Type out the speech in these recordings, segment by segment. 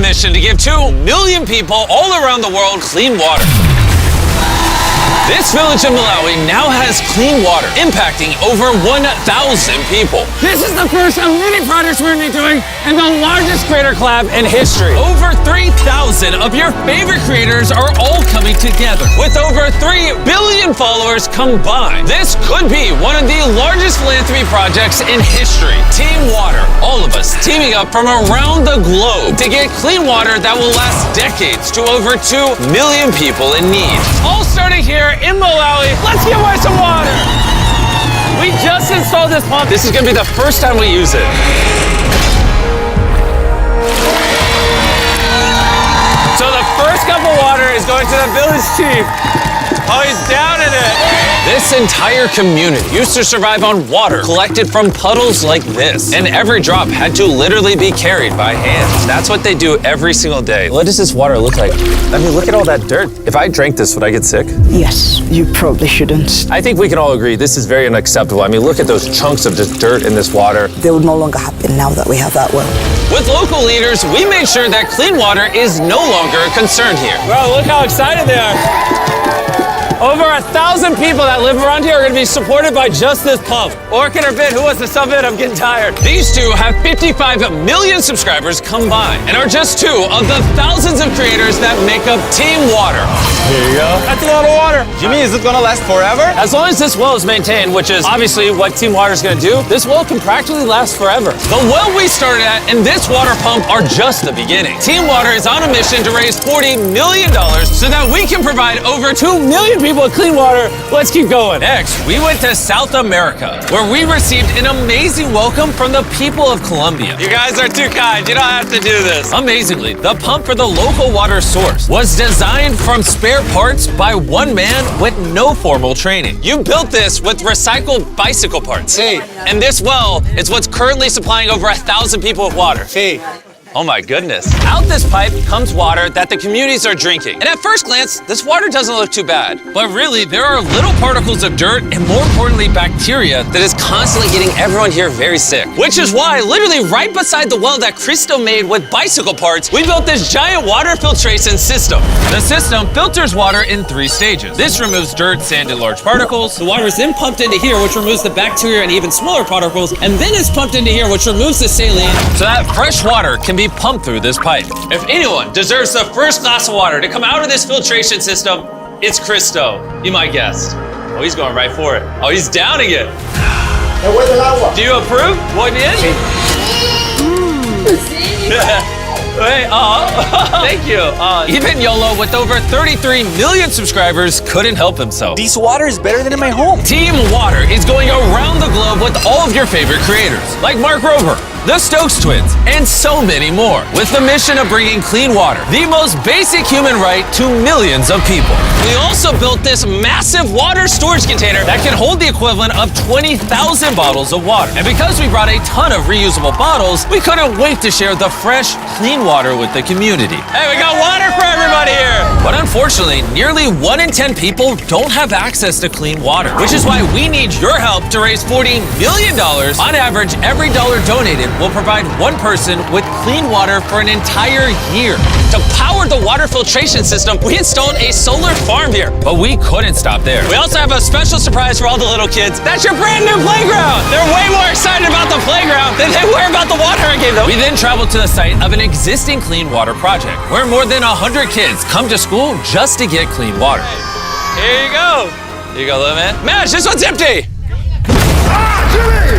mission to give 2 million people all around the world clean water. This village in Malawi now has clean water, impacting over 1,000 people. This is the first of many projects we're going to be doing in the largest creator collab in history. Over 3,000 of your favorite creators are all coming together, with over 3 billion followers combined. This could be one of the largest philanthropy projects in history. Team Water, all of us teaming up from around the globe to get clean water that will last decades to over 2 million people in need. All starting here in Malawi. Let's give away some water. We just installed this pump. This is going to be the first time we use it. So the first cup of water is going to the village chief. Oh, he's down in it. This entire community used to survive on water collected from puddles like this. And every drop had to literally be carried by hand. That's what they do every single day. What does this water look like? I mean, look at all that dirt. If I drank this, would I get sick? Yes, you probably shouldn't. I think we can all agree this is very unacceptable. I mean, look at those chunks of just dirt in this water. They will no longer happen now that we have that well. With local leaders, we made sure that clean water is no longer a concern here. Bro, look how excited they are. Over 1,000 people that live around here are going to be supported by just this pump. Orchid or Bit, who wants to sub in? I'm getting tired. These two have 55 million subscribers combined and are just 2 of the thousands of creators that make up Team Water. Here you go. That's a lot of water. Jimmy, is it gonna last forever? As long as this well is maintained, which is obviously what Team Water is going to do, this well can practically last forever. The well we started at and this water pump are just the beginning. Team Water is on a mission to raise $40 million so that we can provide over 2 million people with clean water. Let's keep going. Next, we went to South America, where we received an amazing welcome from the people of Colombia. You guys are too kind. You don't have to do this. Amazingly, the pump for the local water source was designed from spare parts by one man with no formal training. You built this with recycled bicycle parts. Hey. And this well is what's currently supplying over 1,000 people with water. Hey. Oh my goodness. Out this pipe comes water that the communities are drinking. And at first glance, this water doesn't look too bad. But really, there are little particles of dirt and more importantly, bacteria that is constantly getting everyone here very sick. Which is why, literally right beside the well that Cristo made with bicycle parts, we built this giant water filtration system. The system filters water in 3 stages. This removes dirt, sand, and large particles. The water is then pumped into here, which removes the bacteria and even smaller particles, and then is pumped into here, which removes the saline, so that fresh water can be pumped through this pipe. If anyone deserves the first glass of water to come out of this filtration system, it's Cristo. Be my guest. Oh, he's going right for it. Oh, he's downing it. Do you approve? Muy bien? Hey, thank you. Even YOLO, with over 33 million subscribers, couldn't help himself. This water is better than in my home. Team Water is going around the globe with all of your favorite creators, like Mark Rober, the Stokes Twins, and so many more, with the mission of bringing clean water, the most basic human right, to millions of people. We also built this massive water storage container that can hold the equivalent of 20,000 bottles of water. And because we brought a ton of reusable bottles, we couldn't wait to share the fresh, clean water with the community. Hey, we got water for everybody here. But unfortunately, nearly 1 in 10 people don't have access to clean water, which is why we need your help to raise $40 million. On average, every dollar donated will provide one person with clean water for an entire year. To power the water filtration system, we installed a solar farm here, but we couldn't stop there. We also have a special surprise for all the little kids. That's your brand new playground. They're way more excited about the playground than they were about the water I gave them. We then traveled to the site of an existing clean water project, where more than 100 kids come to school just to get clean water. Here you go. Here you go, little man. Mash, this one's empty.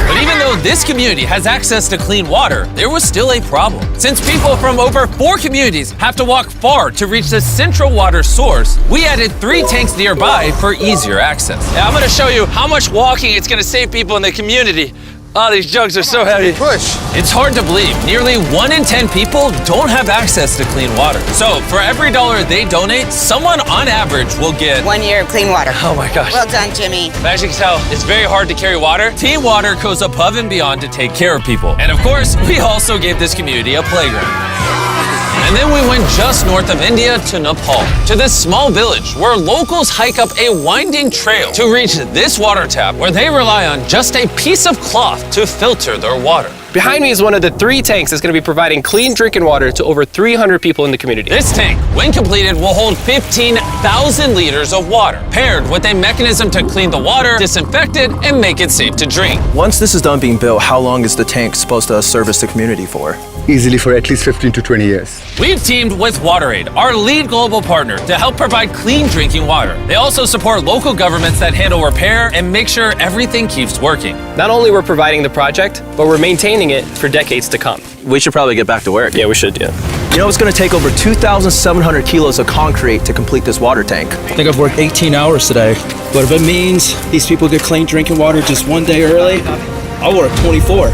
But even though this community has access to clean water, there was still a problem. Since people from over 4 communities have to walk far to reach the central water source, we added 3 tanks nearby for easier access. Now I'm gonna show you how much walking it's gonna save people in the community. Oh, these jugs are so heavy. Push. It's hard to believe. Nearly 1 in 10 people don't have access to clean water. So for every dollar they donate, someone on average will get 1 year of clean water. Oh my gosh. Well done, Jimmy. As you can tell, it's very hard to carry water. Team Water goes above and beyond to take care of people. And of course, we also gave this community a playground. And then we went just north of India to Nepal, to this small village where locals hike up a winding trail to reach this water tap where they rely on just a piece of cloth to filter their water. Behind me is one of the 3 tanks that's going to be providing clean drinking water to over 300 people in the community. This tank, when completed, will hold 15,000 liters of water, paired with a mechanism to clean the water, disinfect it, and make it safe to drink. Once this is done being built, how long is the tank supposed to service the community for? Easily for at least 15 to 20 years. We've teamed with WaterAid, our lead global partner, to help provide clean drinking water. They also support local governments that handle repair and make sure everything keeps working. Not only we're providing the project, but we're maintaining it for decades to come. We should probably get back to work. Yeah, we should, yeah. You know, it's going to take over 2,700 kilos of concrete to complete this water tank. I think I've worked 18 hours today. But if it means these people get clean drinking water just one day early, I'll work 24.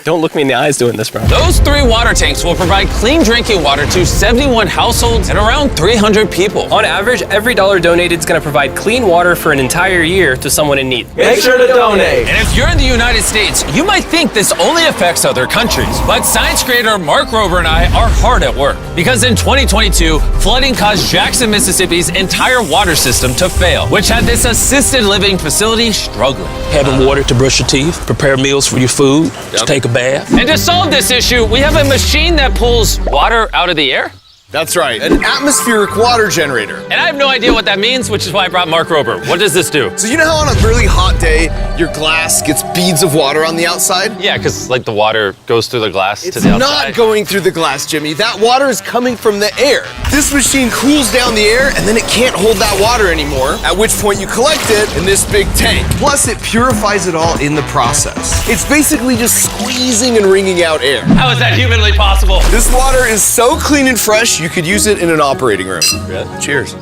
Don't look me in the eyes doing this, bro. Those 3 water tanks will provide clean drinking water to 71 households and around 300 people. On average, every dollar donated is going to provide clean water for an entire year to someone in need. Make sure to donate. And if you're in the United States, you might think this only affects other countries. But science creator Mark Rober and I are hard at work. Because in 2022, flooding caused Jackson, Mississippi's entire water system to fail, which had this assisted living facility struggling. Having water to brush your teeth, prepare meals for your food, to take a bath. And to solve this issue, we have a machine that pulls water out of the air. That's right, an atmospheric water generator. And I have no idea what that means, which is why I brought Mark Rober. What does this do? So you know how on a really hot day, your glass gets beads of water on the outside? Yeah, because like the water goes through the glass It's to the outside. not going through the glass, Jimmy. That water is coming from the air. This machine cools down the air and then it can't hold that water anymore, at which point you collect it in this big tank. Plus it purifies it all in the process. It's basically just squeezing and wringing out air. How is that humanly possible? This water is so clean and fresh, you could use it in an operating room. Really? Cheers.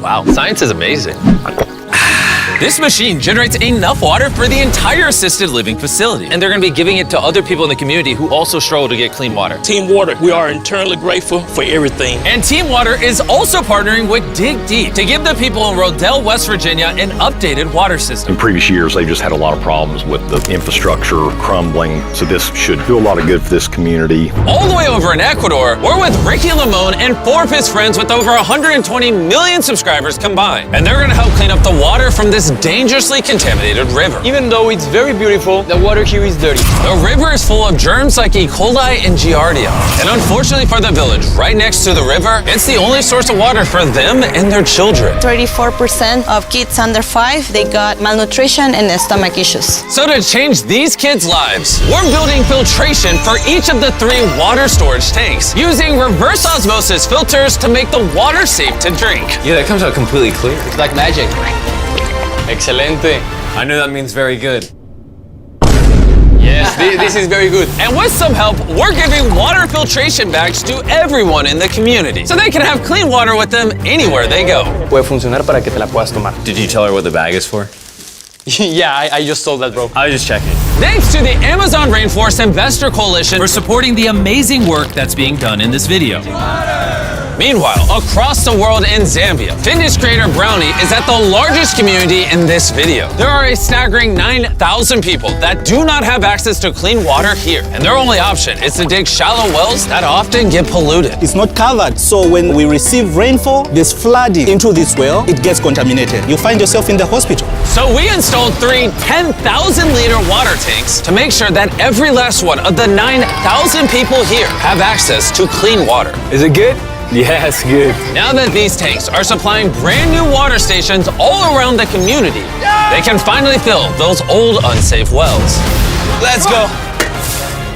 Wow, science is amazing. This machine generates enough water for the entire assisted living facility. And they're gonna be giving it to other people in the community who also struggle to get clean water. Team Water, we are eternally grateful for everything. And Team Water is also partnering with Dig Deep to give the people in Rodell, West Virginia an updated water system. In previous years, they just had a lot of problems with the infrastructure crumbling, so this should do a lot of good for this community. All the way over in Ecuador, we're with Ricky Limon and 4 of his friends with over 120 million subscribers combined. And they're gonna help clean up the water from this dangerously contaminated river. Even though it's very beautiful, the water here is dirty. The river is full of germs like E. coli and Giardia. And unfortunately for the village, right next to the river, it's the only source of water for them and their children. 34% of kids under 5, they got malnutrition and stomach issues. So to change these kids' lives, we're building filtration for each of the 3 water storage tanks, using reverse osmosis filters to make the water safe to drink. Yeah, that comes out completely clear. It's like magic. Excelente. I know that means very good. Yes, this is very good. And with some help, we're giving water filtration bags to everyone in the community, so they can have clean water with them anywhere they go. Puede funcionar para que te la puedas tomar. Did you tell her what the bag is for? Yeah, I just told that, bro. I was just checking. Thanks to the Amazon Rainforest Investor Coalition for supporting the amazing work that's being done in this video. Meanwhile, across the world in Zambia, fitness creator Brownie is at the largest community in this video. There are a staggering 9,000 people that do not have access to clean water here, and their only option is to dig shallow wells that often get polluted. It's not covered, so when we receive rainfall, there's flooding into this well, it gets contaminated. You find yourself in the hospital. So we installed 3 10,000-liter water tanks to make sure that every last one of the 9,000 people here have access to clean water. Is it good? Yes, good. Now that these tanks are supplying brand new water stations all around the community, they can finally fill those old unsafe wells. Let's go.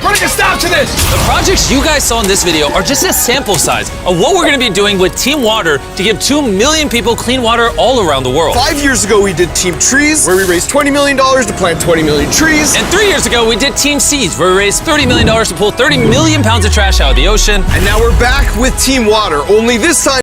Putting a stop to this! The projects you guys saw in this video are just a sample size of what we're gonna be doing with Team Water to give 2 million people clean water all around the world. 5 years ago, we did Team Trees, where we raised $20 million to plant 20 million trees. And 3 years ago, we did Team Seeds, where we raised $30 million to pull 30 million pounds of trash out of the ocean. And now we're back with Team Water, only this time